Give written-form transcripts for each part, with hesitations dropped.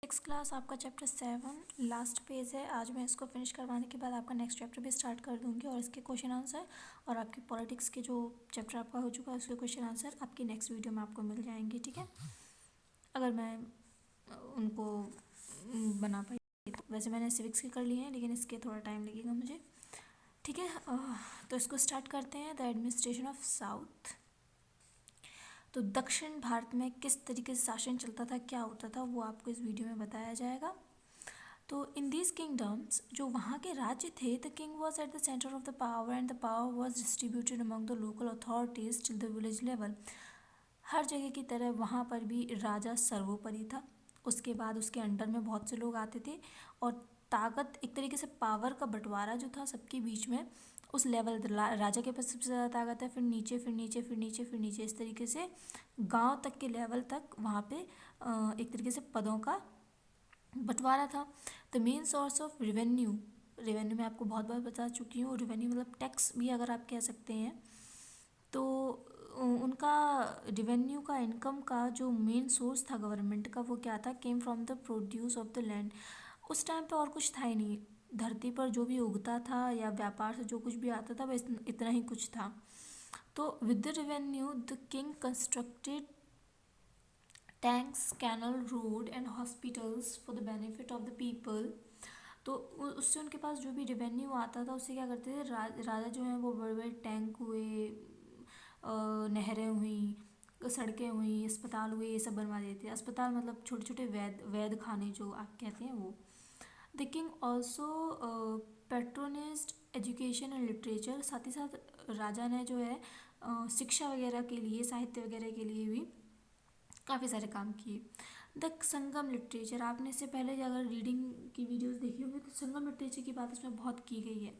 Six class आपका chapter 7 last page है। आज मैं इसको फिनिश करवाने के बाद आपका नेक्स्ट चैप्टर भी स्टार्ट कर दूंगी और इसके क्वेश्चन आंसर और आपकी पॉलिटिक्स के जो चैप्टर आपका हो चुका है उसके क्वेश्चन आंसर आपकी नेक्स्ट वीडियो में आपको मिल जाएंगे। ठीक है, अगर मैं उनको बना पाई तो। वैसे मैंने सिविक्स के कर लिए हैं लेकिन इसके थोड़ा टाइम लगेगा मुझे। ठीक है, तो इसको स्टार्ट करते हैं। The administration of south. तो दक्षिण भारत में किस तरीके से शासन चलता था, क्या होता था, वो आपको इस वीडियो में बताया जाएगा। तो इन दीज किंगडम्स, जो वहाँ के राज्य थे, the king was at the centre of the power and the power was distributed among the local authorities till the village level. हर जगह की तरह वहाँ पर भी राजा सर्वोपरि था। उसके बाद उसके अंडर में बहुत से लोग आते थे और ताकत, एक तरीके से पावर का बंटवारा जो था सबके बीच में, उस लेवल राजा के पास सबसे ज़्यादा ताकत है, फिर नीचे फिर नीचे फिर नीचे फिर नीचे, इस तरीके से गांव तक के लेवल तक वहाँ पे एक तरीके से पदों का बंटवारा था। The main source of revenue, revenue मैं आपको बहुत बार बता चुकी हूँ, रेवेन्यू मतलब टैक्स भी अगर आप कह सकते हैं। तो उनका रेवेन्यू का, इनकम का जो मेन सोर्स था गवर्नमेंट का, वो क्या था, came from the produce of the land. उस टाइम पे और कुछ था ही नहीं, धरती पर जो भी उगता था या व्यापार से जो कुछ भी आता था बस इतना ही कुछ था। तो with the revenue the king constructed tanks, canal, road and hospitals for the benefit of the people. तो उससे उनके पास जो भी रेवेन्यू आता था उससे क्या करते थे, राजा जो हैं वो बड़े बड़े टैंक हुए, नहरें हुई, सड़कें हुई, अस्पताल हुए, ये सब बनवा देते थे। अस्पताल मतलब छोटे छोटे वैद खाने जो आप कहते हैं वो। The king also patronised education and literature. साथ ही साथ राजा ने जो है शिक्षा वगैरह के लिए, साहित्य वगैरह के लिए भी काफ़ी सारे काम किए। द संगम लिटरेचर, आपने इससे पहले अगर रीडिंग की वीडियोस देखी होगी तो संगम लिटरेचर की बात इसमें बहुत की गई है।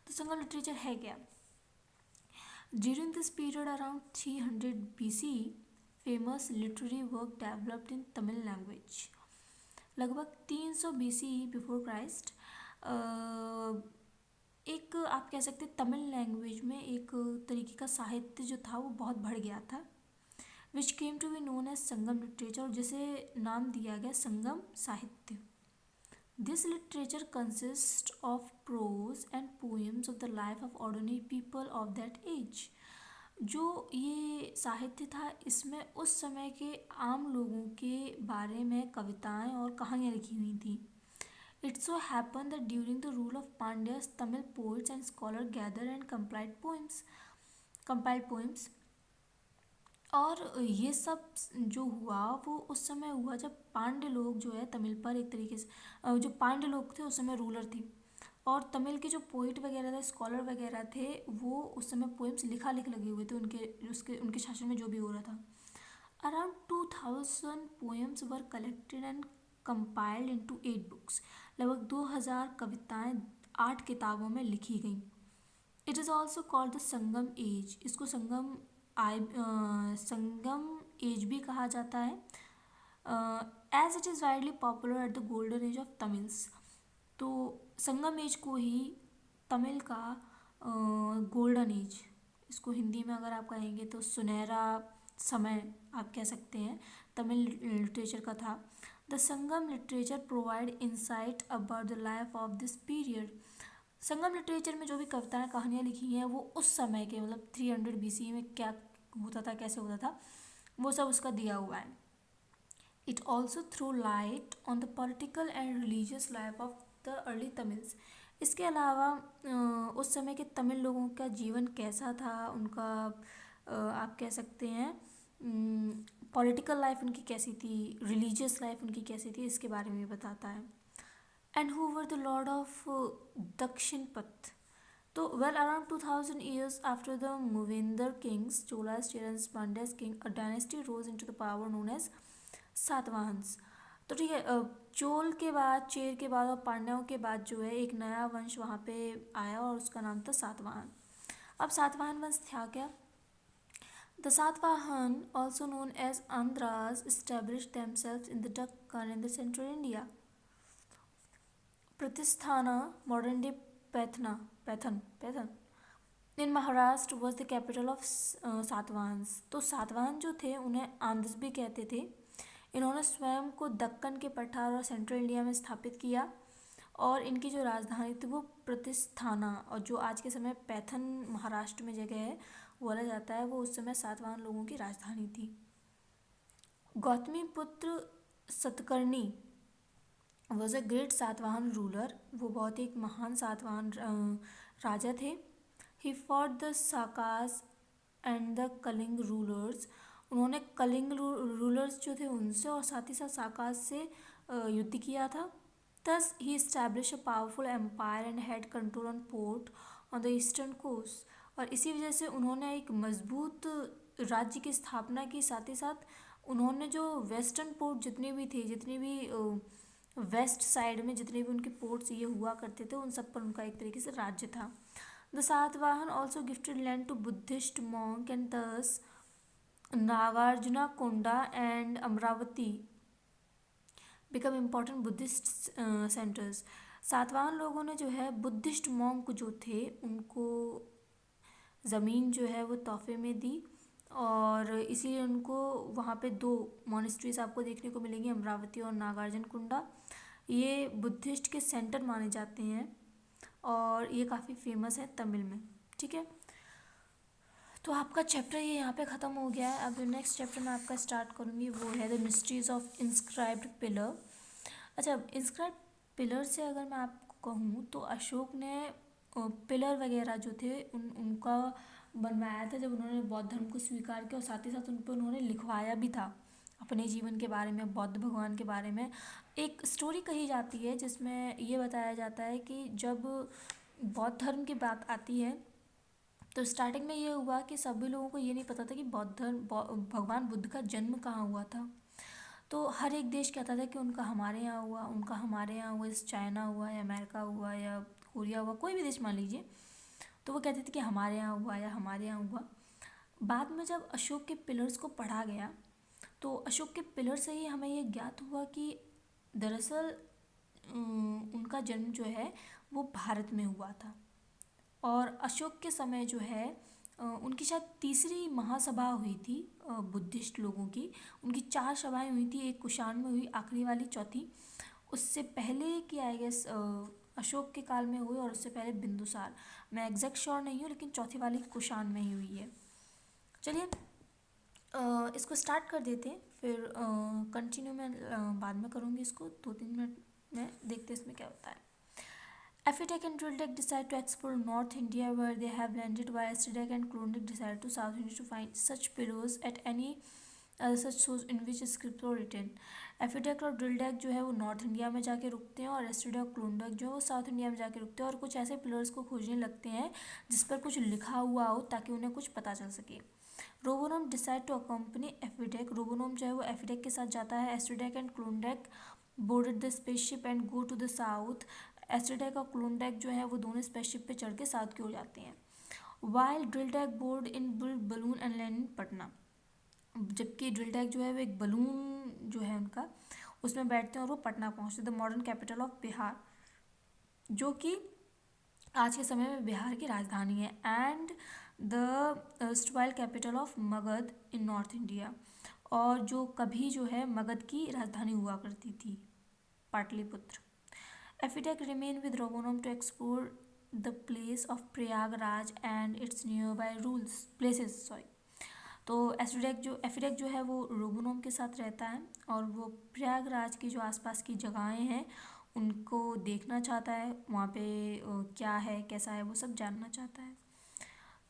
तो संगम लिटरेचर है क्या? During this period around 300 BC, famous literary work developed in Tamil language. लगभग 300 BC बिफोर क्राइस्ट एक आप कह सकते हैं तमिल लैंग्वेज में एक तरीके का साहित्य जो था वो बहुत बढ़ गया था, which came to be known as Sangam literature, और जिसे नाम दिया गया संगम साहित्य। This literature consist of prose and poems of the life of ordinary people of that age. जो ये साहित्य था इसमें उस समय के आम लोगों के बारे में कविताएं और कहानियाँ लिखी हुई थी। It so happened that during the rule of Pandyas, Tamil poets and scholars gathered and compiled poems. और ये सब जो हुआ वो उस समय हुआ जब पांड्य लोग जो है तमिल पर, एक तरीके से जो पांड्य लोग थे उस समय रूलर थी, और तमिल के जो पोइट वगैरह थे, स्कॉलर वगैरह थे, वो उस समय पोएम्स लिख लगे हुए थे उनके शासन में जो भी हो रहा था। Around 2000 poems were collected and compiled into 8 books. लगभग 2000 कविताएं 8 किताबों में लिखी गईं। It is also called the Sangam age. इसको संगम एज भी कहा जाता है, as it is widely popular at the golden age of Tamils. तो संगम एज को ही तमिल का गोल्डन एज, इसको हिंदी में अगर आप कहेंगे तो सुनहरा समय आप कह सकते हैं, तमिल लिटरेचर का था। The Sangam literature provide insight about the life of this period. Sangam literature में जो भी कविताएं कहानियाँ लिखी हैं वो उस समय के, मतलब 300 BC में क्या होता था, कैसे होता था, वो सब उसका दिया हुआ है। It also throw light on the political and religious life of the early Tamils. इसके अलावा उस समय के तमिल लोगों का जीवन कैसा था, उनका आप कह सकते हैं पॉलिटिकल लाइफ उनकी कैसी थी, रिलीजियस लाइफ उनकी कैसी थी, इसके बारे में बताता है। And who were the Lord of Dakshinapatha. तो well around 2000 years after the Mohinder kings, Cholas, Chirans, Pandyas king, a dynasty rose into the power known as सातवाहन्स। तो ठीक है, चोल के बाद, चेर के बाद और पांड्याओं के बाद जो है एक नया वंश वहाँ पे आया और उसका नाम था सातवाहन। अब सातवाहन वंश था क्या? The Satavahana, also known as Andhras, established themselves in the Deccan in the central India. Pratishthana, modern day Paithan in Maharashtra was the capital of Satavahanas. तो सातवाहन जो थे उन्हें आंध्र भी कहते थे। इन्होंने स्वयं को दक्कन के पठार और सेंट्रल इंडिया में स्थापित किया और इनकी जो राजधानी थी वो प्रतिस्थाना, और जो आज के समय पैथन महाराष्ट्र में जगह है बोला जाता है, वो उस समय सातवाहन लोगों की राजधानी थी। Gautamiputra Satakarni was a great Satavahana ruler, वो बहुत ही एक महान सातवाहन राजा थे। He fought the Sakas and the Kalinga rulers, उन्होंने कलिंग रूलर्स जो थे उनसे और साथ ही साथ साकाज से युद्ध किया था। Thus he established a powerful empire and had control on port on the eastern coast, और इसी वजह से उन्होंने एक मजबूत राज्य की स्थापना की। साथ ही साथ उन्होंने जो वेस्टर्न पोर्ट जितने भी थे, जितने भी वेस्ट साइड में जितने भी उनके पोर्ट्स ये हुआ करते थे, उन सब पर उनका एक तरीके से राज्य था। The Satavahana also gifted land to Buddhist monk and thus Nagarjuna Konda and Amaravati became important Buddhist centres. Satavahana लोगों ने जो है बुद्धिस्ट मॉन्क जो थे उनको ज़मीन जो है वो तोहफे में दी, और इसीलिए उनको वहाँ पे 2 मॉनेस्ट्रीज आपको देखने को मिलेंगी, अमरावती और नागार्जुन कुंडा। ये बुद्धिस्ट के सेंटर माने जाते हैं और ये काफ़ी फेमस है तमिल में। ठीक है, तो आपका चैप्टर ये यहाँ पे ख़त्म हो गया है। अब जो नेक्स्ट चैप्टर मैं आपका स्टार्ट करूँगी वो है the mysteries of inscribed pillar. अच्छा, इंस्क्राइब्ड पिलर से अगर मैं आपको कहूँ तो अशोक ने पिलर वगैरह जो थे उनका बनवाया था जब उन्होंने बौद्ध धर्म को स्वीकार किया, और साथ ही साथ उन पर उन्होंने लिखवाया भी था अपने जीवन के बारे में, बौद्ध भगवान के बारे में। एक स्टोरी कही जाती है जिसमें ये बताया जाता है कि जब बौद्ध धर्म की बात आती है तो स्टार्टिंग में ये हुआ कि सभी लोगों को ये नहीं पता था कि बौद्ध धर्म भगवान बुद्ध का जन्म कहाँ हुआ था। तो हर एक देश कहता था कि उनका हमारे यहाँ हुआ, उनका हमारे यहाँ हुआ, चाइना हुआ या अमेरिका हुआ या कोरिया हुआ, कोई भी देश मान लीजिए, तो वो कहते थे कि हमारे यहाँ हुआ या हमारे यहाँ हुआ। बाद में जब अशोक के पिलर्स को पढ़ा गया तो अशोक के पिलर से ही हमें ये ज्ञात हुआ कि दरअसल उनका जन्म जो है वो भारत में हुआ था। और अशोक के समय जो है उनकी शायद 3री महासभा हुई थी बुद्धिस्ट लोगों की। उनकी 4 सभाएं हुई थी, एक कुषाण में हुई, आखिरी वाली चौथी उससे पहले की आई गेस अशोक के काल में हुई, और उससे पहले बिंदुसार, मैं एग्जैक्ट श्योर नहीं हूँ, लेकिन चौथी वाली कुषाण में ही हुई है। चलिए इसको स्टार्ट कर देते हैं, फिर कंटिन्यू मैं बाद में करूँगी इसको 2-3 मिनट में, देखते इसमें क्या होता है। Ephitek and Drilldek decide to explore North India where they have landed, while Ephitek and Klondike decide to South India to find such pillows at any such source in which script were written. Ephitek और Drilldek जो है वो north India में जाके रुकते हैं, और एस्ट्रेडा और क्लोंडक जो है वो साउथ इंडिया में जाके रुकते हैं, और कुछ ऐसे पिलर्स को खोजने लगते हैं जिस पर कुछ लिखा हुआ हो ताकि उन्हें कुछ पता चल सके। Robonom decide to accompany Afidek, Robonom जो है वो एफिडेक के साथ जाता है। Astradek and Klondak boarded the spaceship and go to the south. Astradek और क्लोंडक जो है वो दोनों स्पेसशिप पे चढ़ के साउथ की ओर जाते हैं। While Drilldek board in balloon and land in Patna, जबकि ड्रिलडेक जो है वो एक बलून जो है उनका उसमें बैठते हैं और वो पटना पहुँचते हैं, the modern capital of Bihar, जो कि आज के समय में बिहार की राजधानी है, and the erstwhile capital of Magadh in north India, और जो कभी जो है मगध की राजधानी हुआ करती थी, Pataliputra. Afidek remain with Robonom to explore the place of Prayagraj and its nearby rural places तो एफिडेक जो है वो रोबोनोम के साथ रहता है, और वो प्रयागराज की जो आसपास की जगहें हैं उनको देखना चाहता है, वहाँ पे क्या है कैसा है वो सब जानना चाहता है।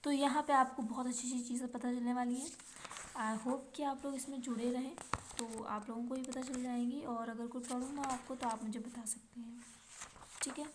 तो यहाँ पे आपको बहुत अच्छी अच्छी चीज़ें पता चलने वाली हैं। आई होप कि आप लोग इसमें जुड़े रहें, तो आप लोगों को भी पता चल जाएंगी, और अगर कोई प्रॉब्लम हो आपको तो आप मुझे बता सकते हैं। ठीक है।